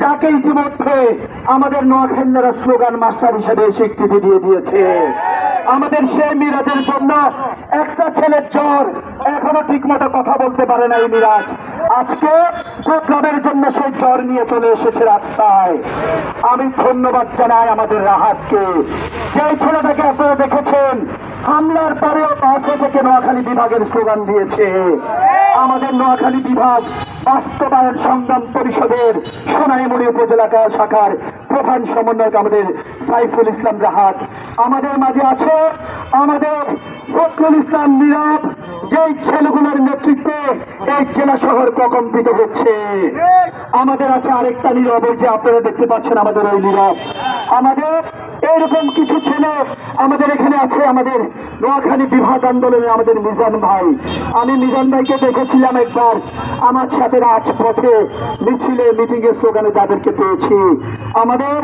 যাকে ইতিমধ্যে আমাদের নোয়াখালীরা স্লোগান মাস্টার হিসেবে স্বীকৃতি দিয়ে দিয়েছে। আমাদের সেই মিরাজের জন্য একটা ছেলের জ্বর, এখনো ঠিক মতো কথা বলতে পারে না। এই মিরাজ আজকে প্রোগ্রামের জন্য সেই জ্বর নিয়ে চলে এসেছে রাস্তায়। আমি ধন্যবাদ জানাই আমাদের রাহাতকে, যে ছেলেটাকে আপনারা দেখেছেন হামলার পরেও পাশে থেকে নোয়াখালী বিভাগের স্লোগান দিয়েছে। আমাদের নোয়াখালী বিভাগ বাস্তবায়ন সংগ্রাম পরিষদের সোনাইমুড়ি উপজেলা শাখার প্রধান সমন্বয়ক আমাদের সাইফুল ইসলাম রাহাত আমাদের মাঝে আছে। আমাদের ফখরুল ইসলাম নীরব, যেই ছেলেগুলোর নেতৃত্বে এই জেলা শহর প্রকম্পিত হচ্ছে। আমাদের আছে আরেকটা নীরব, যে আপনারা দেখতে পাচ্ছেন আমাদের ওই নীরব। আমাদের এরকম কিছু ছেলে আমাদের এখানে আছে। আমাদের নোয়াখালী বিভাগ আন্দোলনে আমাদের মিজান ভাই, আমি মিজান ভাইকে দেখেছিলাম একবার আমার সাথে রাজপথে মিছিলে মিটিংয়ে স্লোগানে যাদেরকে পেয়েছি। আমাদের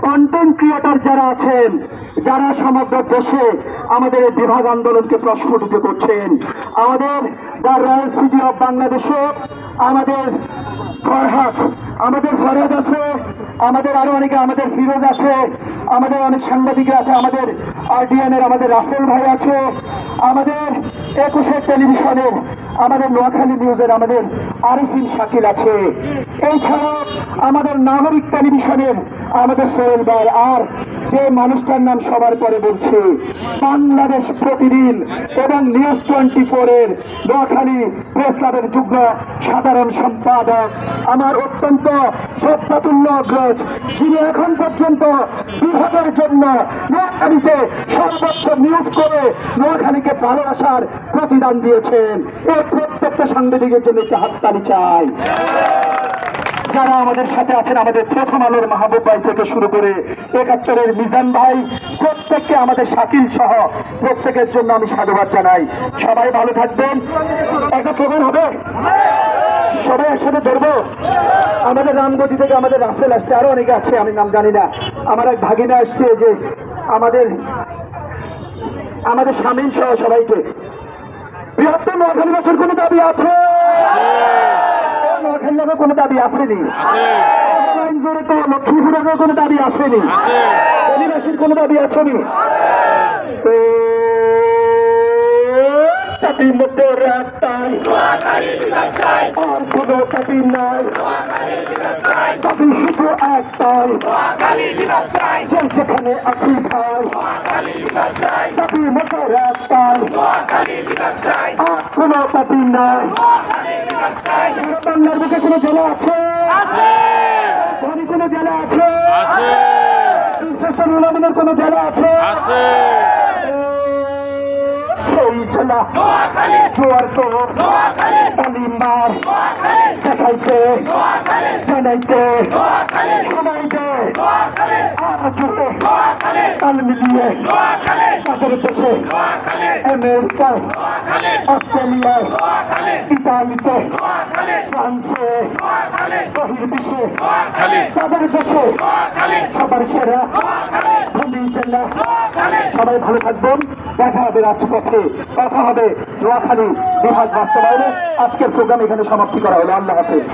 কন্টেন্ট ক্রিয়েটর যারা আছেন, যারা সমগ্র দেশে আমাদের এই বিভাগ আন্দোলনকে প্রস্ফুটিত করছেন, আমাদের দ্য রয়্যাল সিটি অফ বাংলাদেশে আমাদের ফরহাদ আছে, আমাদের আরো অনেকে, আমাদের ফিরোজ আছে, আমাদের অনেক সাংবাদিক আছে, আমাদের RDN এর আমাদের রাসেল ভাই আছে, আমাদের 21 টেলিভিশনের আমাদের নোয়াখালী নিউজের আমাদের আরিফিন শাকিল আছে, এছাড়াও আমাদের নাগরিক টেলিভিশনের আমাদের সোহেল ভাই, আর যে মানুষটার নাম সবার পরে বলছে বাংলাদেশ প্রতিদিন এবং নিউজ 24 এর নোয়াখালী প্রেস ক্লাবের যুগ্ম সাধারণ সম্পাদক আমার অত্যন্ত শ্রদ্ধাতুল্য অগ্রজ, যিনি এখন পর্যন্ত বিভাগের জন্য নোয়াখালীতে সর্বোচ্চ নিয়োগ করে নোয়াখালীকে ভালোবাসার প্রতিদান দিয়েছেন। এই প্রত্যেকটা সাংবাদিকের জন্য একটি হাততালি চাই। যারা আমাদের সাথে আছেন, আমাদের প্রথম আলোর মাহবুব ভাই থেকে শুরু করে 71-এর মিজান ভাই, প্রত্যেককে আমাদের শাকিল সহ প্রত্যেকের জন্য আমি সাধুবাদ জানাই। সবাই ভালো থাকবেন। একটা প্রধান হবে, সবাই একসাথে ধরবো। আমাদের রামগতি থেকে আমাদের রাসেল আসছে, আরো অনেকে আছে, আমি নাম জানি না। আমার এক ভাগিনা আসছে, যে আমাদের শামীম সহ সবাইকে। বৃহত্তর নোয়াখালীবাসীর কোনো দাবি আছে? নোয়াখালীর কোনো দাবি আসেনি? লক্ষ্মীপুরের কোনো দাবি আসেনি? অধিবাসীর কোনো দাবি আসেনি? দাবির মধ্যে একটাই, আর কোনো দাবি নাই। দাবি শুধু একটাই, যেখানে আছি ভাই। দাবির মধ্যে একটাই, আর কোনো দাবি নাই। বাংলার বুকে কোনো জেলা আছে? কোনো জেলা আছে? ইনসানুল্লাহের কোনো জেলা আছে? সেই জেলা জোয়ার তো তালিমার দেখাইতে জানাইতে শোনাইতে আর জোরে তাল মিলিয়ে তাদের দেশে আমেরিকায়, অস্ট্রেলিয়ায়, ইতালিতে, ফ্রান্সে, বহির্বিশ্বে তাদের দেশে সবার সেরা ধনী জেলা। সবাই ভালো থাকবেন। দেখা হবে রাজপথে, কথা হবে নোয়াখালী বিভাগ বাস্তবায়নে। আজকের প্রোগ্রাম এখানে সমাপ্তি করা হলো। আল্লাহ হাফেজ।